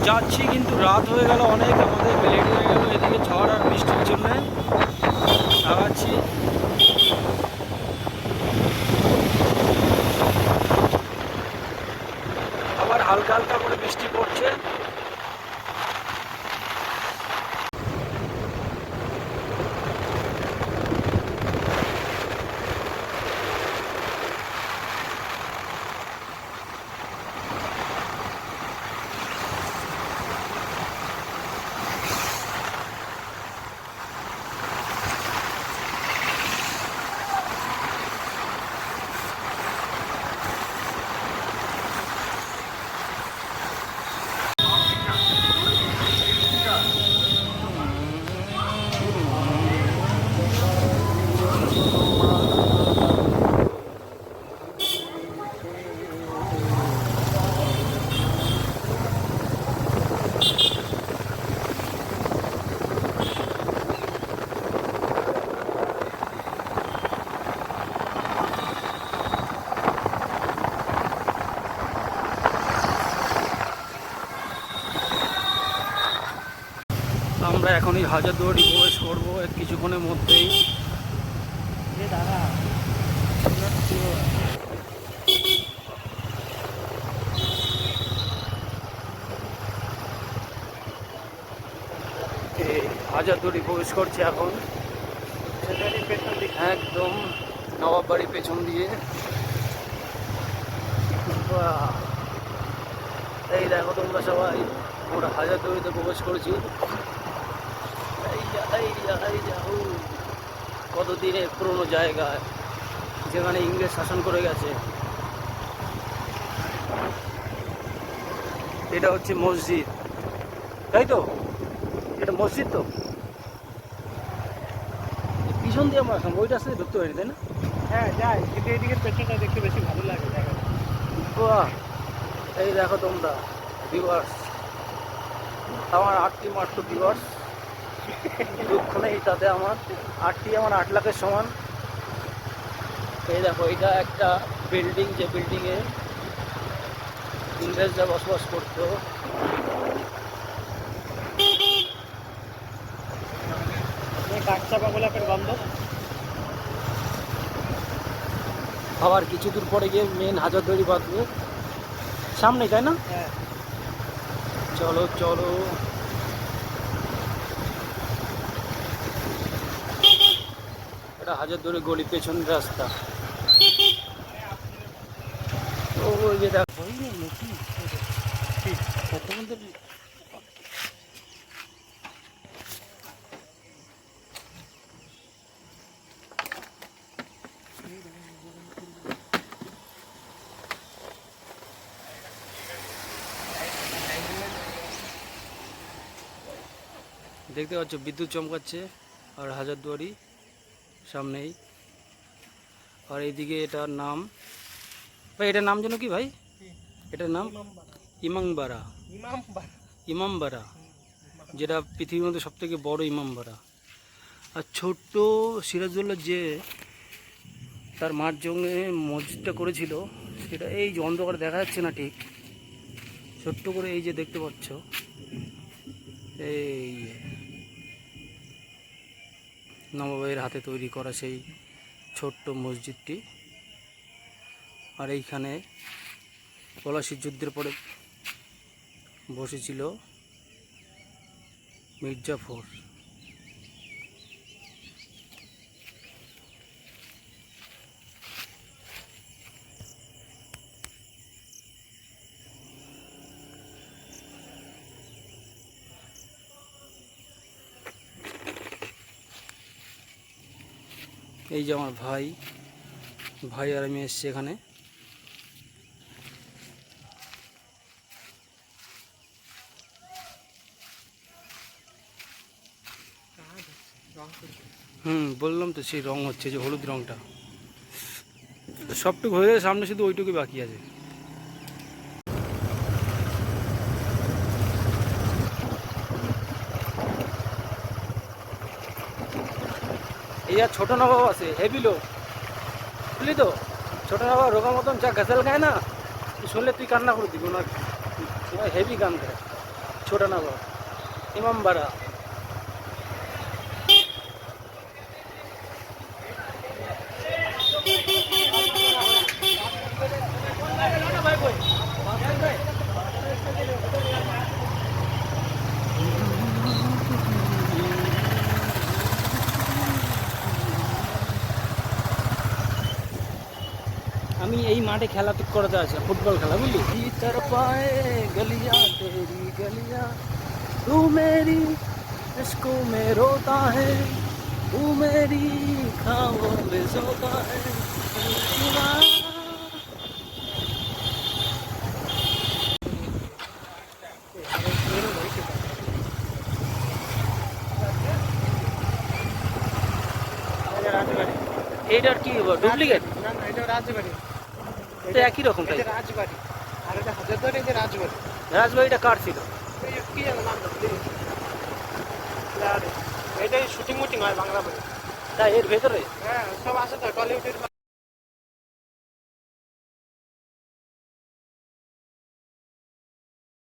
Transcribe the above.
যাচ্ছি কিন্তু রাত হয়ে গেল অনেক, আমাদের লেট হয়ে গেল এদিকে ঝড় আর বৃষ্টির জন্যে। আগাচ্ছি। আবার হালকা হালকা করে বৃষ্টি পড়ছে। আমরা এখনই হাজারদুয়ারি প্রবেশ করবো কিছুক্ষণের মধ্যেই। হাজারদুয়ারি প্রবেশ করছে এখন, একদম নবাব বাড়ির পেছন দিয়ে। এই দেখো তোমরা সবাই, আমরা হাজারদুয়ারিতে প্রবেশ করেছি। কত দিনের পুরনো জায়গায়, যেখানে ইংরেজ শাসন করে গেছে। এটা হচ্ছে মসজিদ, তাই তো? এটা মসজিদ তো। পিছন দিয়ে আমরা ওইটা আসলে ঢুকতে পারি, তাই না? হ্যাঁ যাই, কিন্তু এইদিকে পেছনটা দেখতে বেশি ভালো লাগে জায়গাটা। বাহ, এই দেখো তোমরা ভিউয়ার্স, আমার 8টি মাত্র ভিউয়ার্স। দুঃখ নেই তাতে, আমার 8টি আমার 8 লাখের সমান। এই দেখো, এটা একটা বিল্ডিং, যে বিল্ডিংয়ে ইংরেজরা বসবাস করতো। কাঠচাপা গোলাপের গন্ধ। আবার কিছু দূর পরে গিয়ে মেন হাজারদুয়ারি বাঁধবে সামনে, তাই না? হ্যাঁ চলো চলো। এটা হাজারদুয়ারি গলি, পেছন রাস্তা। ওই যে দেখো, দেখতে পাচ্ছ বিদ্যুৎ চমকাচ্ছে। আর হাজারদুয়ারি সামনেই। আর এইদিকে এটার নাম, ভাই এটার নাম যেন কি ভাই? এটার নাম ইমামবাড়া। ইমামবাড়া, যেটা পৃথিবীর মধ্যে সব থেকে বড় ইমামবাড়া। আর ছোট্ট সিরাজউদ্দৌলা যে তার মার জন্যে মসজিদটা করেছিল, সেটা এই যে অন্ধকারে দেখা যাচ্ছে না ঠিক, ছোট্ট করে এই যে দেখতে পাচ্ছ, এই নবাবের হাতে তৈরি করা সেই ছোট্ট মসজিদটি। আর এইখানে পলাশির যুদ্ধের পরে বসেছিল মির্জাফর। এই যে আমার ভাই আর আমি এসছি এখানে। বললাম তো, সেই রং হচ্ছে, যে হলুদ রংটা সবটুকু হয়ে গেছে, সামনে শুধু ওইটুকুই বাকি আছে। এই আর ছোট নবাব আছে, হেভি লোক, বুঝলি তো? ছোট নবাব রোগা মতন যা গজল গায় না, শুনলে তুই কান্না করে দিবি, ওনার হেভি গান দেয়। ছোটানগর ইমামবাড়া। আমি এই মাঠে খেলা তো করাতে আছে, ফুটবল খেলা বুঝলি। ইতর পায়ে গলিয়া তেরি গলিয়া তু মেরি ইশকো মে রোতা है तू मेरी खाओ में सोता है। রাজবাড়ি। এইটার কি ডুপ্লিকেট? না না, এটা রাজবাড়ি। এটা একই রকম তাই? এটা রাজবাড়ি আর এটা হাজারদুয়ারি, এটা রাজবাড়ি। রাজবাড়িটা কার ছিল? এই কি যেন নাম এটাই শুটিং মুটিং হয় বাংলা বই। তাই এর ভেতরে? হ্যাঁ, সব আছে তো টলিউডের।